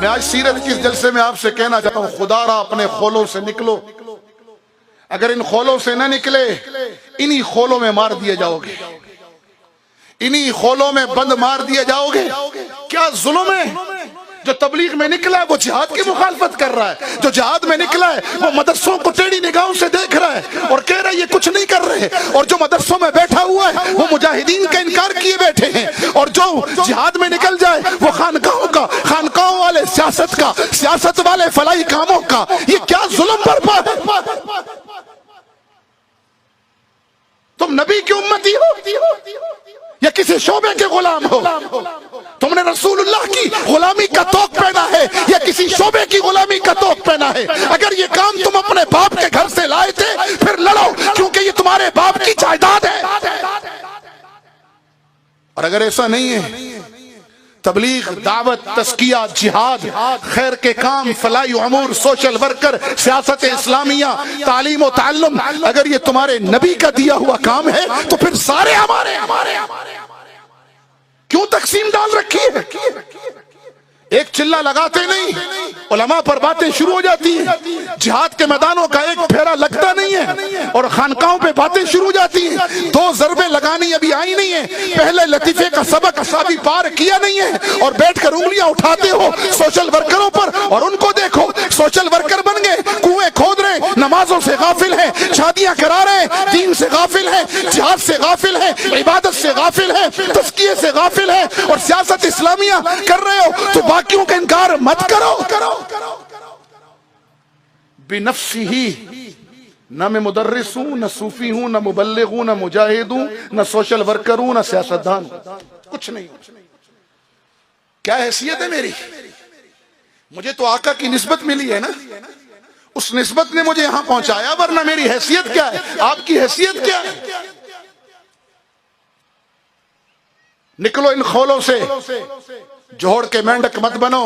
मैं आज सीरत के इस जलसे में आपसे कहना चाहता हूं, खुदारा अपने खोलों से निकलो। अगर इन खोलों से ना निकले, इन्हीं खोलों में मार दिए जाओगे, इन्हीं खोलों में बंद मार दिए जाओगे। क्या जुल्म है? जो तबलीग में निकला है वो जिहाद की मुखालफत कर रहा है, जो जिहाद में निकला है वो मदरसों को टेढ़ी निगाहों से देख रहा है और कह रहा है ये कुछ नहीं कर रहे, और जो मदरसों में बैठा हुआ है वो मुजाहिदीन का इनकार किए बैठे हैं, और जो जिहाद में निकल जाए वो खानकाहों वाले सियासत वाले फलाही कामों का। ये क्या जुल्म बर्पा है? तुम नबी की उम्मती हो या किसी शोबे के गुलाम हो? तुमने रसूलुल्लाह की गुलामी का तोक पहना है या किसी शोबे की गुलामी का तोक पहना है? अगर ये काम तुम अपने बाप के घर से लाए थे फिर लड़ो, क्योंकि ये तुम्हारे बाप की जायदाद है। और अगर ऐसा नहीं है, तबलीग, दावत, तस्किया, जिहाद, खैर के काम, फलाई उमूर, सोशल वर्कर, सियासत इस्लामिया, तालीम और ताल्लुम, अगर ये तुम्हारे नबी का दिया हुआ काम है तो फिर सारे हमारे क्यों तकसीम डाल रखी है? एक चिल्ला लगाते नहीं, उलमा पर बातें शुरू हो जाती हैं। जिहाद के मैदानों का एक फेरा लगता नहीं है और खानकाहों पे बातें शुरू हो जाती हैं। 2 ज़रबे लगानी अभी आई नहीं है, पहले लतीफे का सबक अभी पार किया नहीं है और बैठकर उंगलियां उठाते हो सोशल वर्करों पर। और उनको देखो, सोशल वर्कर बन गए, कुएं खोद रहे, नमाजों से गाफिल है, शादियां करा रहे, दीन से गाफिल है, जिहाद से गाफिल है, इबादत से गाफिल है, तस्किये से गाफिल है और सियासत इस्लामिया कर रहे हो। तो बाकियों का इनकार मत करो। बिनफ्सी ही, न मैं मुदर्रिस हूं, न सूफी हूं, न मुबल्लिग हूं, न मुजाहिद हूं, न सोशल वर्कर हूं, न सियासतदान हूं, कुछ नहीं। क्या हैसियत है मेरी? मुझे तो आका की निस्बत मिली है ना, उस निस्बत ने मुझे यहां पहुंचाया, वरना मेरी हैसियत क्या है? आपकी हैसियत क्या है? निकलो इन खोलों से, जोड़ के मेंढक मत बनो।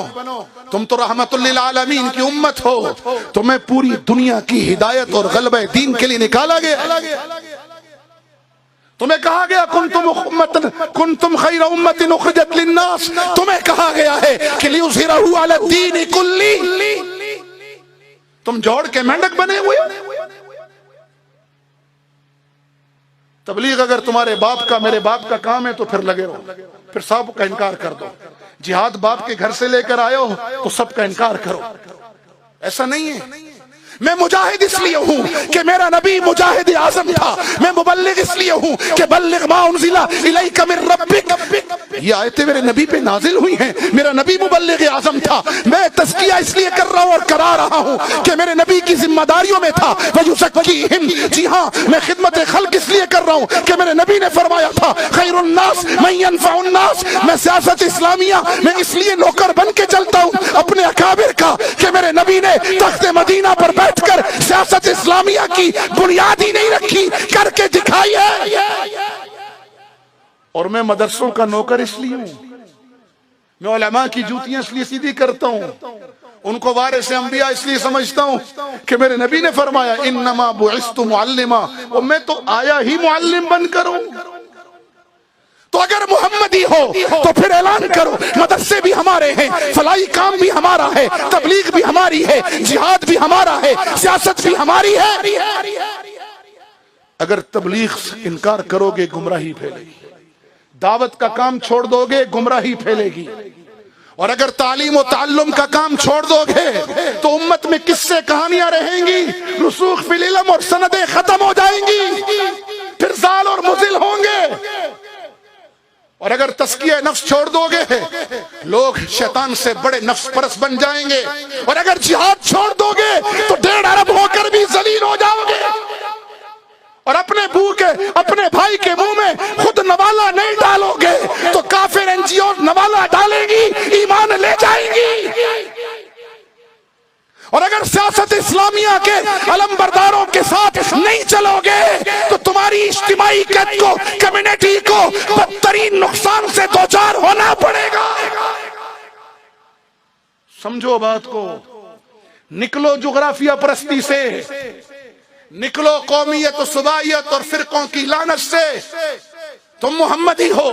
तुम तो रहमतुल्लिल आलमीन की उम्मत हो, तुम्हें पूरी दुनिया की हिदायत और गलबे दीन के लिए निकाला गया। तुम्हें कहा गया कुंतुम खैरा उम्मतिन उखरिजत लिन्नास, तुम्हें कहा गया है कि लियुज़हिरहु अला दीन कुल्ली। तुम जोड़ के मेंढक बने हुए। तबलीग अगर तुम्हारे बाप का, मेरे बाप का काम है तो फिर लगे रहो, फिर सब का इनकार कर दो। जिहाद बाप के घर से लेकर आए हो तो सबका इनकार करो। ऐसा नहीं है। मैं मुजाहिद इसलिए हूं कि मेरा नबी मुजाहिद आजम था। मैं मुबल्लिग इसलिए हूं कि बल्लिग मा उनज़िला इलैका मिन रब्बिक। ये आयतें मेरे नबी पे नाजिल हुई हैं, मेरा नबी मुबल्लिग आजम था। मैं तज़किया इसलिए कर रहा हूं और करा रहा हूं कि मेरे नबी की जिम्मेदारियों में था वयुज़क्कीहिम। जी हां, मैं खिदमत खल्क इसलिए कर रहा हूं कि मेरे नबी ने फरमाया था खैरुन नास मन यनफ़उन नास। मैं सियासत इस्लामिया में इसलिए नौकर बन के चलता हूं अपने अकाबिर का कि मेरे नबी ने तख्ते मदीना पर कर सियासत इस्लामिया की बुनियाद ही नहीं रखी, करके दिखाई है। और मैं मदरसों का नौकर इसलिए हूं, मैं उलमा की जूतियां इसलिए सीधी करता हूं, उनको वारिस अंबिया इसलिए समझता हूं कि मेरे नबी ने फरमाया इन्नमा बुइस्तु मुअल्लिमा, और मैं तो आया ही मुअल्लिम बनकर हूं। तो अगर मोहम्मदी हो तो फिर ऐलान करो मदरसे भी हमारे हैं, फलाई काम भी हमारा है, तबलीग भी हमारी है, जिहाद भी हमारा है, सियासत भी हमारी है। अगर तबलीग से इनकार करोगे गुमराही फैलेगी, दावत का काम छोड़ दोगे गुमराही फैलेगी, और अगर तालीम और ताल्लुम का काम छोड़ दोगे तो उम्मत में किस्से कहानियां रहेंगी, रुसूख फिल इल्म और सनदें खत्म हो जाएंगी, फिर जाल और मुजिल होंगे। और अगर तस्किया नफ्स छोड़ दोगे लोग शैतान से बड़े नफ्स परस बन जाएंगे, और अगर जिहाद छोड़ दोगे तो 1.5 अरब होकर भी जलील हो जाओगे, और अपने भाई के मुंह में खुद नवाला नहीं डालोगे तो काफिर एनजीओ नवाला डालेंगी, ईमान ले जाएंगी। और अगर सियासत इस्लामिया के अलमबरदारों के साथ नहीं चलोगे तो तुम्हारी इज्तिमाई कद को, कम्युनिटी को बदतरीन नुकसान से दोचार होना पड़ेगा। समझो बात को। निकलो जुग्राफिया परस्ती से, निकलो कौमियत और सुबाइयत और फिरकों की लानत से। तुम मोहम्मदी हो,